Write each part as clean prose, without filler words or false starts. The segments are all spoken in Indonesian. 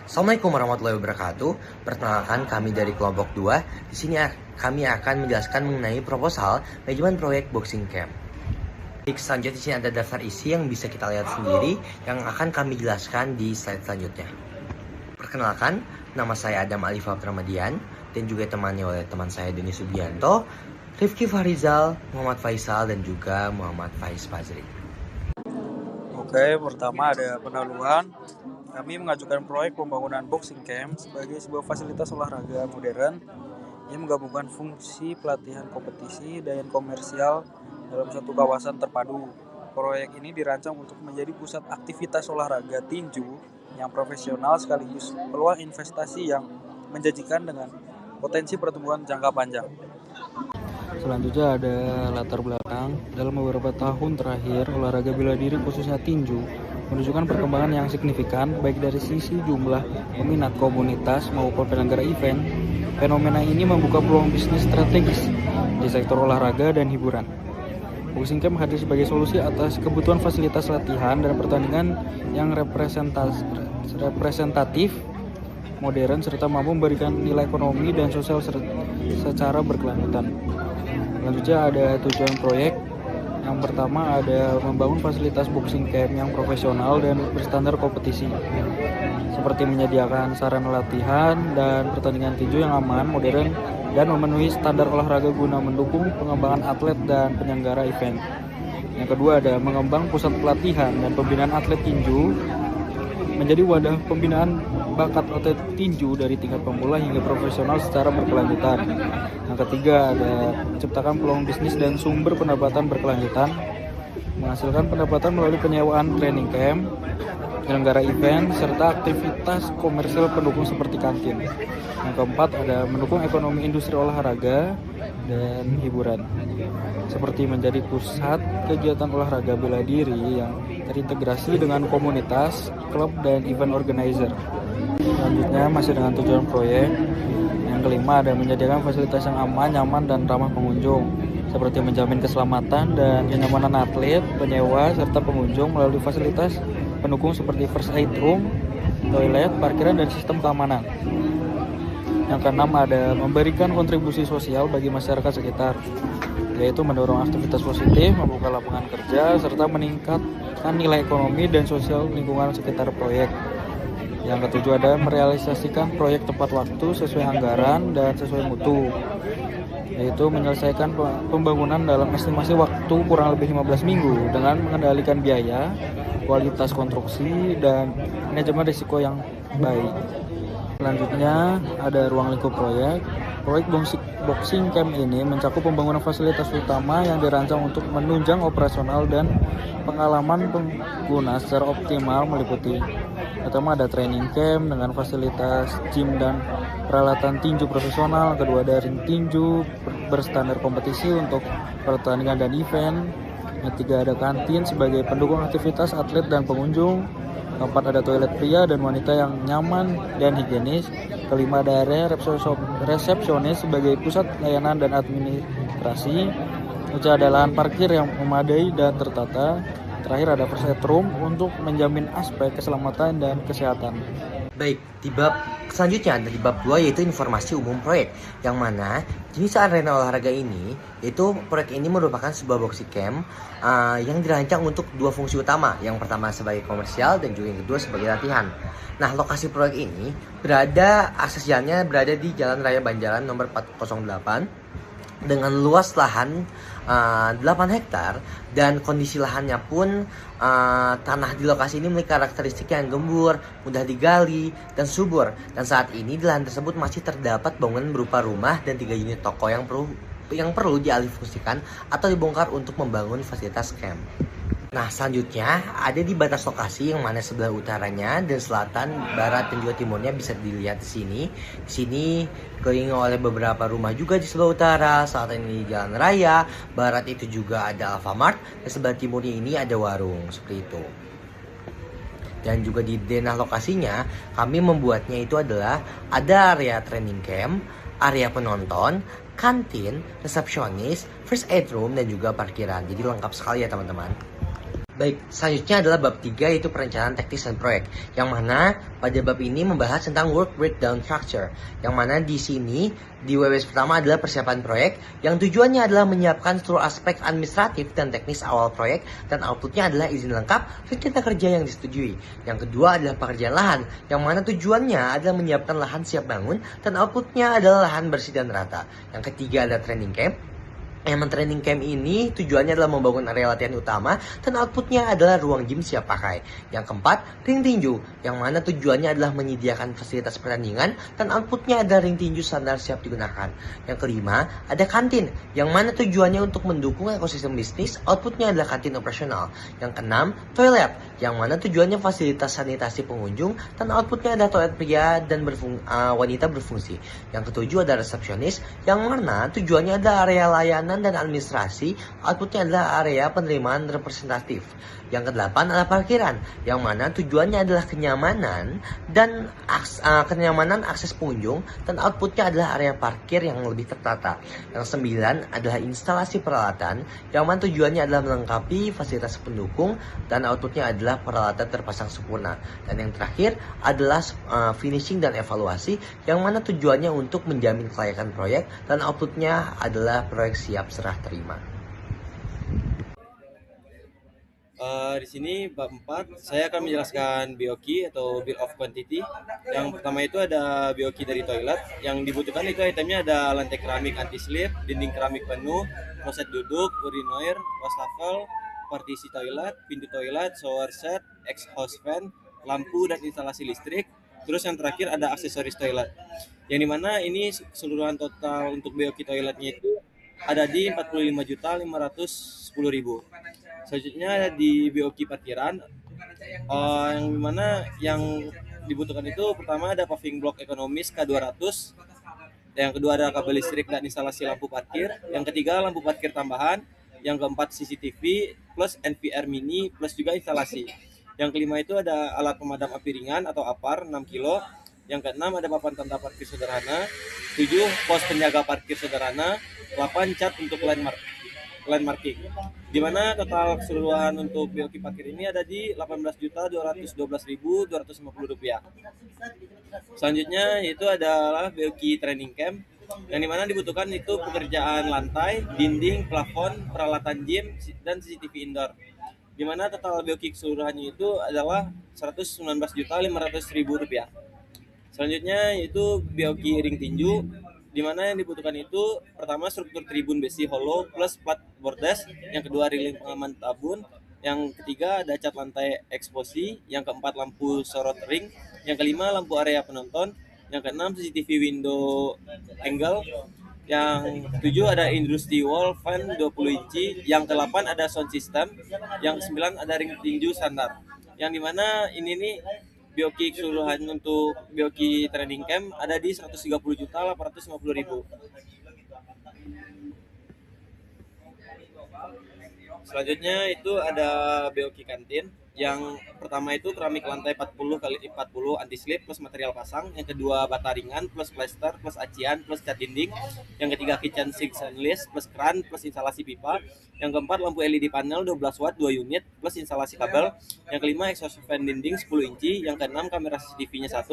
Assalamualaikum warahmatullahi wabarakatuh. Perkenalkan, kami dari kelompok 2. Di sini kami akan menjelaskan mengenai proposal manajemen proyek boxing camp. Selanjutnya di sini ada daftar isi yang bisa kita lihat sendiri yang akan kami jelaskan di slide selanjutnya. Perkenalkan, nama saya Adam Alifah Pramadian dan juga ditemani oleh teman saya Denny Subianto, Rifki Farizal, Muhammad Faisal dan juga Muhammad Faiz Fazri. Oke, pertama ada pendahuluan. Kami mengajukan proyek pembangunan boxing camp sebagai sebuah fasilitas olahraga modern yang menggabungkan fungsi pelatihan kompetisi dan komersial dalam satu kawasan terpadu. Proyek ini dirancang untuk menjadi pusat aktivitas olahraga tinju yang profesional sekaligus peluang investasi yang menjanjikan dengan potensi pertumbuhan jangka panjang. Selanjutnya ada latar belakang. Dalam beberapa tahun terakhir, olahraga bela diri khususnya tinju menunjukkan perkembangan yang signifikan baik dari sisi jumlah peminat komunitas maupun penyelenggara event. Fenomena ini membuka peluang bisnis strategis di sektor olahraga dan hiburan. Boxing camp hadir sebagai solusi atas kebutuhan fasilitas latihan dan pertandingan yang representatif, modern, serta mampu memberikan nilai ekonomi dan sosial secara berkelanjutan. Selanjutnya ada tujuan proyek. Yang pertama ada membangun fasilitas boxing camp yang profesional dan berstandar kompetisi, seperti menyediakan sarana latihan dan pertandingan tinju yang aman, modern, dan memenuhi standar olahraga guna mendukung pengembangan atlet dan penyelenggara event. Yang kedua ada mengembang pusat pelatihan dan pembinaan atlet tinju menjadi wadah pembinaan bakat atlet tinju dari tingkat pemula hingga profesional secara berkelanjutan. Yang ketiga ada menciptakan peluang bisnis dan sumber pendapatan berkelanjutan, menghasilkan pendapatan melalui penyewaan training camp, penyelenggara event, serta aktivitas komersial pendukung seperti kantin. Yang keempat ada mendukung ekonomi industri olahraga dan hiburan, seperti menjadi pusat kegiatan olahraga bela diri yang terintegrasi dengan komunitas, klub, dan event organizer. Selanjutnya masih dengan tujuan proyek. Yang kelima ada menyediakan fasilitas yang aman, nyaman, dan ramah pengunjung, seperti menjamin keselamatan dan kenyamanan atlet, penyewa, serta pengunjung melalui fasilitas pendukung seperti first aid room, toilet, parkiran, dan sistem keamanan. Yang keenam ada memberikan kontribusi sosial bagi masyarakat sekitar, yaitu mendorong aktivitas positif, membuka lapangan kerja, serta meningkatkan nilai ekonomi dan sosial lingkungan sekitar proyek. Yang ketujuh ada merealisasikan proyek tepat waktu sesuai anggaran dan sesuai mutu, yaitu menyelesaikan pembangunan dalam estimasi waktu kurang lebih 15 minggu dengan mengendalikan biaya, kualitas konstruksi, dan manajemen risiko yang baik. Selanjutnya ada ruang lingkup proyek. Proyek boxing camp ini mencakup pembangunan fasilitas utama yang dirancang untuk menunjang operasional dan pengalaman pengguna secara optimal, meliputi pertama ada training camp dengan fasilitas gym dan peralatan tinju profesional. Kedua ada ring tinju berstandar kompetisi untuk pertandingan dan event. Yang ketiga ada kantin sebagai pendukung aktivitas atlet dan pengunjung. Keempat ada toilet pria dan wanita yang nyaman dan higienis. Kelima ada area resepsionis sebagai pusat layanan dan administrasi. Kemudian ada lahan parkir yang memadai dan tertata. Terakhir ada first aid room untuk menjamin aspek keselamatan dan kesehatan. Baik, di bab selanjutnya ada di bab 2 yaitu informasi umum proyek, yang mana jenis arena olahraga ini, yaitu proyek ini merupakan sebuah boxing camp yang dirancang untuk dua fungsi utama. Yang pertama sebagai komersial dan juga yang kedua sebagai latihan. Nah, lokasi proyek ini akses jalannya berada di Jalan Raya Banjaran nomor 408 dengan luas lahan 8 hektar, dan kondisi lahannya pun tanah di lokasi ini memiliki karakteristik yang gembur, mudah digali, dan subur. Dan saat ini di lahan tersebut masih terdapat bangunan berupa rumah dan 3 unit toko yang perlu dialihfungsikan atau dibongkar untuk membangun fasilitas camp. Nah, selanjutnya ada di batas lokasi yang mana sebelah utaranya dan selatan, barat, dan juga timurnya bisa dilihat di sini. Di sini dikelilingi oleh beberapa rumah juga di sebelah utara. Selatan ini jalan raya, barat itu juga ada Alfamart, dan sebelah timurnya ini ada warung, seperti itu. Dan juga di denah lokasinya, kami membuatnya itu adalah ada area training camp, area penonton, kantin, resepsionis, first aid room, dan juga parkiran. Jadi lengkap sekali ya teman-teman. Baik, selanjutnya adalah bab 3 yaitu perencanaan teknis dan proyek. Yang mana pada bab ini membahas tentang work breakdown structure. Yang mana di sini di WWS pertama adalah persiapan proyek yang tujuannya adalah menyiapkan seluruh aspek administratif dan teknis awal proyek dan outputnya adalah izin lengkap rencana kerja yang disetujui. Yang kedua adalah pekerjaan lahan yang mana tujuannya adalah menyiapkan lahan siap bangun dan outputnya adalah lahan bersih dan rata. Yang ketiga adalah training camp. Training camp ini tujuannya adalah membangun area latihan utama dan outputnya adalah ruang gym siap pakai. Yang keempat, ring tinju, yang mana tujuannya adalah menyediakan fasilitas pertandingan dan outputnya adalah ring tinju standar siap digunakan. Yang kelima, ada kantin, yang mana tujuannya untuk mendukung ekosistem bisnis, outputnya adalah kantin operasional. Yang keenam, toilet, yang mana tujuannya fasilitas sanitasi pengunjung dan outputnya adalah toilet pria dan wanita berfungsi. Yang ketujuh ada resepsionis, yang mana tujuannya adalah area layanan dan administrasi, outputnya adalah area penerimaan representatif. Yang kedelapan adalah parkiran, yang mana tujuannya adalah kenyamanan dan kenyamanan akses pengunjung dan outputnya adalah area parkir yang lebih tertata. Yang sembilan adalah instalasi peralatan, yang mana tujuannya adalah melengkapi fasilitas pendukung dan outputnya adalah peralatan terpasang sempurna. Dan yang terakhir adalah finishing dan evaluasi, yang mana tujuannya untuk menjamin kelayakan proyek dan outputnya adalah proyek siap serah terima. Di sini bab 4 saya akan menjelaskan BOQ atau Bill of Quantity. Yang pertama itu ada BOQ dari toilet. Yang dibutuhkan itu itemnya ada lantai keramik anti-slip, dinding keramik penuh, kloset duduk, urinoir, wastafel, partisi toilet, pintu toilet, shower set, exhaust fan, lampu dan instalasi listrik. Terus yang terakhir ada aksesoris toilet. Yang dimana ini keseluruhan total untuk BOQ toiletnya itu ada di 45.510.000. Selanjutnya ada di BOQ parkiran, yang dimana yang dibutuhkan itu pertama ada paving block ekonomis K200, yang kedua ada kabel listrik dan instalasi lampu parkir, yang ketiga lampu parkir tambahan, yang keempat CCTV plus NVR mini plus juga instalasi. Yang kelima itu ada alat pemadam api ringan atau APAR 6 kilo. Yang keenam ada papan tanda parkir sederhana, 7 pos penjaga parkir sederhana, 8 cat untuk landmarking. Di mana total keseluruhan untuk BOQ parkir ini ada di Rp18.212.250. Selanjutnya itu adalah BOQ training camp, yang dimana dibutuhkan itu pekerjaan lantai, dinding, plafon, peralatan gym, dan CCTV indoor. Di mana total BOQ keseluruhannya itu adalah Rp119.500.000. Selanjutnya itu BOQ ring tinju, di mana yang dibutuhkan itu pertama struktur tribun besi hollow plus plat bordes, yang kedua railing pengaman tabun, yang ketiga ada cat lantai eksposi, yang keempat lampu sorot ring, yang kelima lampu area penonton, yang keenam CCTV window angle, yang ketujuh ada industry wall fan 20 inci, yang ke-8 ada sound system, yang ke-9 ada ring tinju standar. Yang dimana ini nih BOQ keseluruhan untuk BOQ training camp ada di 130.850.000. Selanjutnya itu ada BOQ kantin. Yang pertama itu keramik lantai 40x40 anti slip plus material pasang. Yang kedua bata ringan plus plaster plus acian plus cat dinding. Yang ketiga kitchen sink stainless plus keran plus instalasi pipa. Yang keempat lampu LED panel 12 watt 2 unit plus instalasi kabel. Yang kelima exhaust fan dinding 10 inci. Yang keenam kamera CCTV-nya 1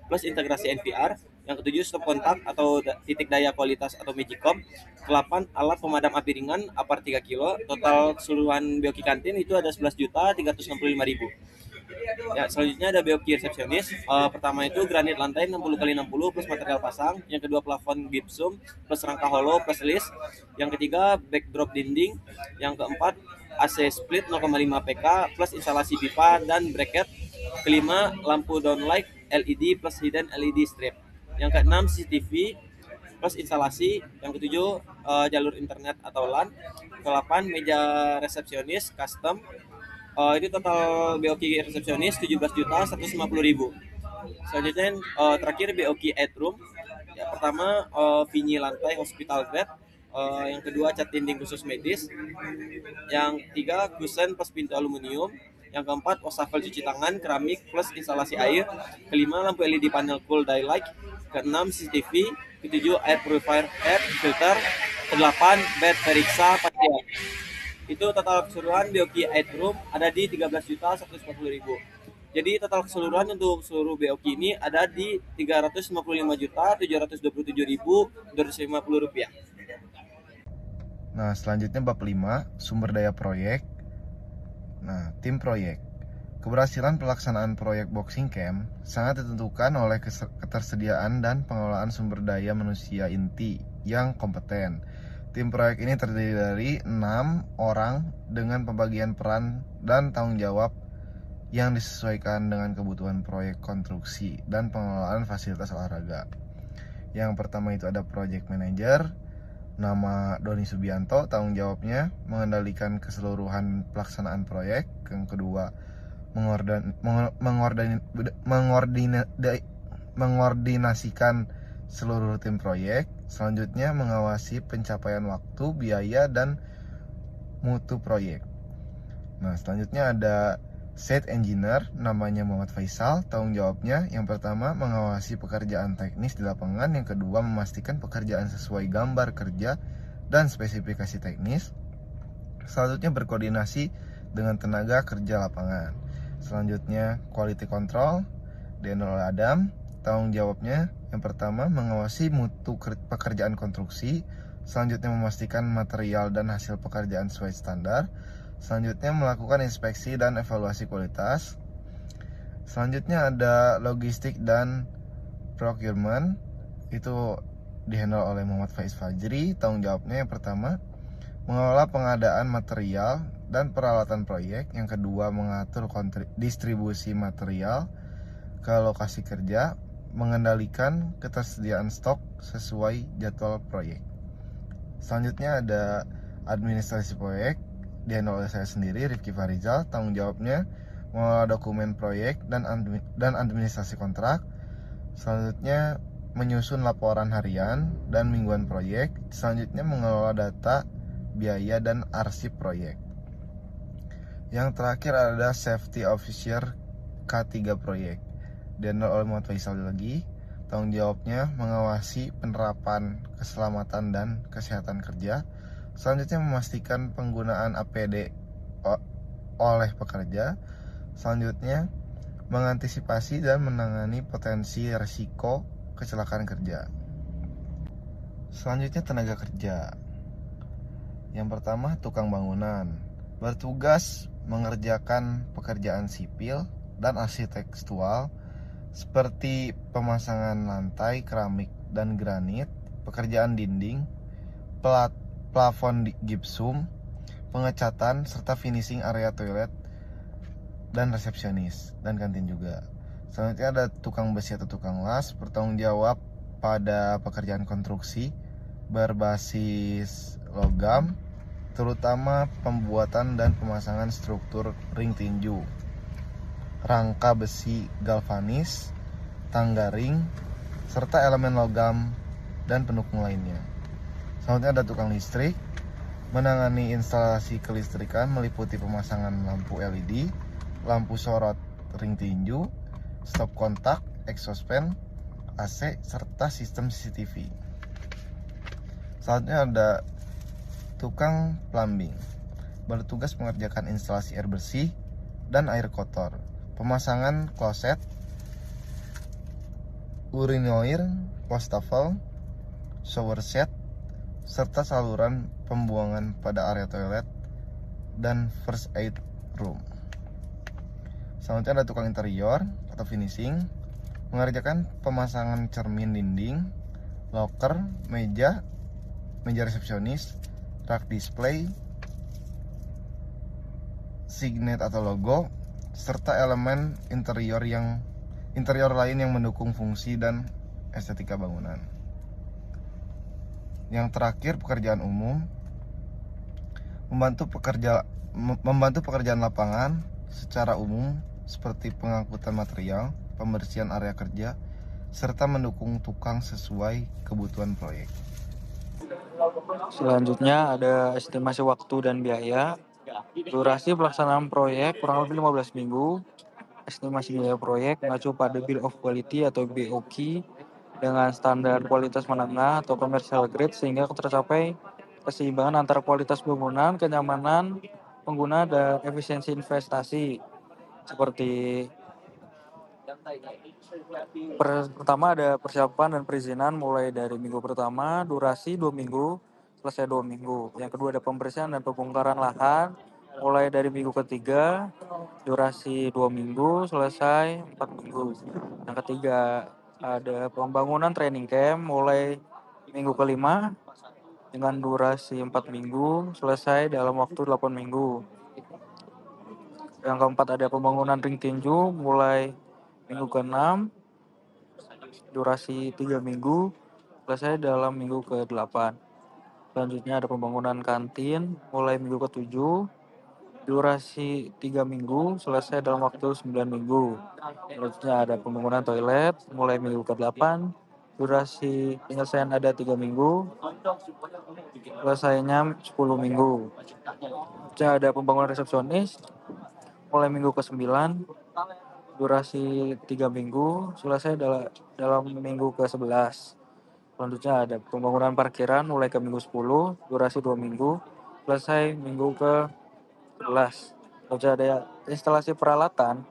plus integrasi NVR. Yang ketujuh stop kontak atau titik daya kualitas atau magicom. Ke-8 alat pemadam api ringan APAR 3 kilo. Total keseluruhan BOQ kantin itu ada 11.365.000. Ya, selanjutnya ada BOQ resepsionis. Pertama itu granit lantai 60x60 plus material pasang. Yang kedua plafon gypsum plus rangka hollow plus list. Yang ketiga backdrop dinding. Yang keempat AC split 0,5 PK plus instalasi pipa dan bracket. Kelima lampu downlight LED plus hidden LED strip. Yang keenam CCTV plus instalasi. Yang ketujuh jalur internet atau LAN. Ke-8 meja resepsionis custom. Ini total BOQ resepsionis 17.150.000. Selanjutnya terakhir BOQ atrium. Ya, pertama vinyi lantai hospital grade. Yang kedua cat dinding khusus medis. Yang ketiga kusen plus pintu aluminium. Yang keempat wastafel cuci tangan keramik plus instalasi air. Kelima lampu LED panel cool daylight. Keenam CCTV. Ketujuh air purifier air filter. Ke-8 bed periksa pasien. itu total keseluruhan BOQ Room ada di 13.140.000. Jadi total keseluruhan untuk seluruh BOQ ini ada di 355.727.250 rupiah. Nah, selanjutnya bab 5, sumber daya proyek. Nah, tim proyek. Keberhasilan pelaksanaan proyek Boxing Camp sangat ditentukan oleh ketersediaan dan pengelolaan sumber daya manusia inti yang kompeten. Tim proyek ini terdiri dari 6 orang dengan pembagian peran dan tanggung jawab yang disesuaikan dengan kebutuhan proyek konstruksi dan pengelolaan fasilitas olahraga. Yang pertama itu ada project manager, nama Doni Subianto, tanggung jawabnya mengendalikan keseluruhan pelaksanaan proyek. Yang kedua, mengordinasikan seluruh tim proyek. Selanjutnya, mengawasi pencapaian waktu, biaya, dan mutu proyek. Nah, selanjutnya ada site engineer, namanya Muhammad Faisal, tanggung jawabnya yang pertama mengawasi pekerjaan teknis di lapangan, yang kedua memastikan pekerjaan sesuai gambar kerja dan spesifikasi teknis. Selanjutnya berkoordinasi dengan tenaga kerja lapangan. Selanjutnya quality control dihandle oleh Adam, tanggung jawabnya yang pertama mengawasi mutu pekerjaan konstruksi, selanjutnya memastikan material dan hasil pekerjaan sesuai standar, selanjutnya melakukan inspeksi dan evaluasi kualitas. Selanjutnya ada logistik dan procurement, itu dihandle oleh Muhammad Faiz Fajri, tanggung jawabnya yang pertama mengelola pengadaan material dan peralatan proyek, yang kedua mengatur distribusi material ke lokasi kerja, mengendalikan ketersediaan stok sesuai jadwal proyek. Selanjutnya ada administrasi proyek, dihandle oleh saya sendiri, Rifki Farizal, tanggung jawabnya mengelola dokumen proyek dan administrasi kontrak. Selanjutnya menyusun laporan harian dan mingguan proyek. Selanjutnya mengelola data, biaya, dan arsip proyek. Yang terakhir ada safety officer K3 proyek, dihandle oleh Muhammad Faisal lagi, tanggung jawabnya mengawasi penerapan keselamatan dan kesehatan kerja. Selanjutnya memastikan penggunaan APD oleh pekerja. Selanjutnya mengantisipasi dan menangani potensi risiko kecelakaan kerja. Selanjutnya tenaga kerja. Yang pertama tukang bangunan, bertugas mengerjakan pekerjaan sipil dan arsitektural seperti pemasangan lantai keramik dan granit, pekerjaan dinding, plafon gipsum, pengecatan, serta finishing area toilet dan resepsionis dan kantin juga. Selanjutnya ada tukang besi atau tukang las, bertanggung jawab pada pekerjaan konstruksi berbasis logam, terutama pembuatan dan pemasangan struktur ring tinju, rangka besi galvanis, tangga ring, serta elemen logam dan pendukung lainnya. Selanjutnya ada tukang listrik, menangani instalasi kelistrikan meliputi pemasangan lampu LED, lampu sorot ring tinju, stop kontak, exhaust fan, AC, serta sistem CCTV. Selanjutnya ada tukang plumbing, bertugas mengerjakan instalasi air bersih dan air kotor, pemasangan kloset, urinoir, wastafel, shower set, serta saluran pembuangan pada area toilet dan first aid room. Selanjutnya ada tukang interior atau finishing, mengerjakan pemasangan cermin dinding, loker, meja resepsionis, rak display, signet atau logo, serta elemen interior lain yang mendukung fungsi dan estetika bangunan. Yang terakhir pekerjaan umum, membantu pekerjaan lapangan secara umum seperti pengangkutan material, pembersihan area kerja, serta mendukung tukang sesuai kebutuhan proyek. Selanjutnya ada estimasi waktu dan biaya. Durasi pelaksanaan proyek kurang lebih 15 minggu. Estimasi biaya proyek mengacu pada Bill of Quality atau BOQ dengan standar kualitas menengah atau commercial grade sehingga tercapai keseimbangan antara kualitas bangunan, kenyamanan pengguna, dan efisiensi investasi. Seperti pertama ada persiapan dan perizinan mulai dari minggu pertama, durasi 2 minggu, selesai 2 minggu. Yang kedua ada pembersihan dan pembongkaran lahan mulai dari minggu ketiga, durasi 2 minggu, selesai 4 minggu. Yang ketiga ada pembangunan training camp mulai minggu kelima dengan durasi 4 minggu, selesai dalam waktu 8 minggu. Yang keempat ada pembangunan ring tinju mulai minggu ke-6, durasi 3 minggu, selesai dalam minggu ke-8. Selanjutnya ada pembangunan kantin mulai minggu ke-7, durasi 3 minggu, selesai dalam waktu 9 minggu. Selanjutnya ada pembangunan toilet mulai minggu ke-8, durasi penyelesaian ada 3 minggu, selesainya 10 minggu. Selanjutnya ada pembangunan resepsionis mulai minggu ke-9, durasi 3 minggu, selesai dalam minggu ke-11. Selanjutnya ada pembangunan parkiran mulai ke minggu 10, durasi 2 minggu, selesai minggu ke-11. Selanjutnya ada instalasi peralatan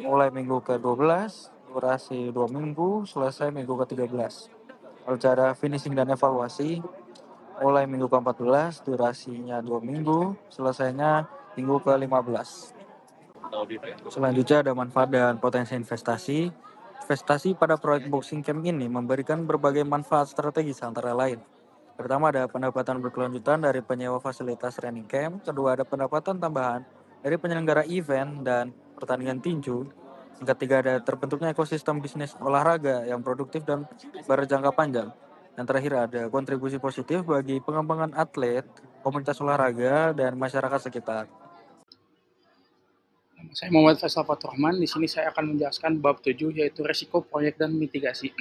mulai minggu ke-12, durasi 2 minggu, selesai minggu ke-13. Selanjutnya ada finishing dan evaluasi mulai minggu ke-14, durasinya 2 minggu, selesainya minggu ke-15. Selanjutnya ada manfaat dan potensi investasi. Investasi pada proyek boxing camp ini memberikan berbagai manfaat strategis antara lain. Pertama ada pendapatan berkelanjutan dari penyewa fasilitas training camp. Kedua ada pendapatan tambahan dari penyelenggara event dan pertandingan tinju. Yang ketiga ada terbentuknya ekosistem bisnis olahraga yang produktif dan berjangka panjang. Yang terakhir ada kontribusi positif bagi pengembangan atlet, komunitas olahraga, dan masyarakat sekitar. Saya Muhammad Faisal Faturrahman. Di sini saya akan menjelaskan bab 7 yaitu resiko proyek dan mitigasi.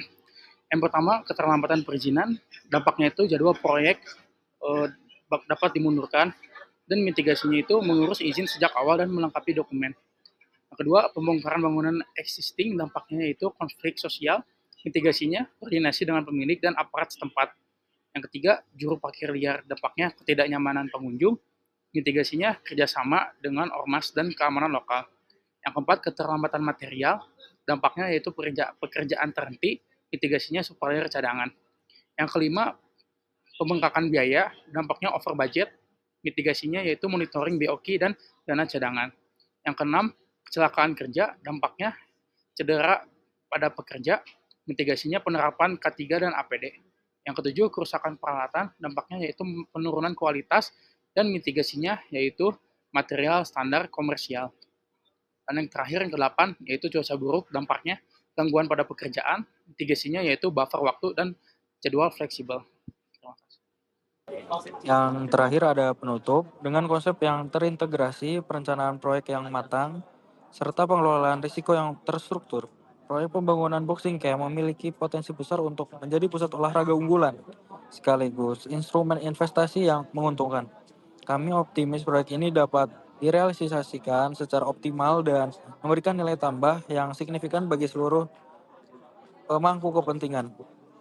Yang pertama, keterlambatan perizinan. Dampaknya itu jadwal proyek dapat dimundurkan dan mitigasinya itu mengurus izin sejak awal dan melengkapi dokumen. Yang kedua, pembongkaran bangunan existing. Dampaknya yaitu konflik sosial. Mitigasinya koordinasi dengan pemilik dan aparat setempat. Yang ketiga, juru parkir liar. Dampaknya ketidaknyamanan pengunjung. Mitigasinya kerjasama dengan ormas dan keamanan lokal. Yang keempat, keterlambatan material. Dampaknya yaitu pekerjaan terhenti. Mitigasinya supplier cadangan. Yang kelima, pembengkakan biaya. Dampaknya over budget. Mitigasinya yaitu monitoring BOQ dan dana cadangan. Yang keenam, kecelakaan kerja. Dampaknya cedera pada pekerja. Mitigasinya penerapan K3 dan APD. Yang ketujuh, kerusakan peralatan. Dampaknya yaitu penurunan kualitas dan mitigasinya yaitu material standar komersial. Dan yang terakhir yang ke-8 yaitu cuaca buruk, dampaknya gangguan pada pekerjaan, mitigasinya yaitu buffer waktu dan jadwal fleksibel. Terima kasih. Yang terakhir ada penutup dengan konsep yang terintegrasi, perencanaan proyek yang matang, serta pengelolaan risiko yang terstruktur. Proyek pembangunan boxing camp memiliki potensi besar untuk menjadi pusat olahraga unggulan, sekaligus instrumen investasi yang menguntungkan. Kami optimis proyek ini dapat direalisasikan secara optimal dan memberikan nilai tambah yang signifikan bagi seluruh pemangku kepentingan.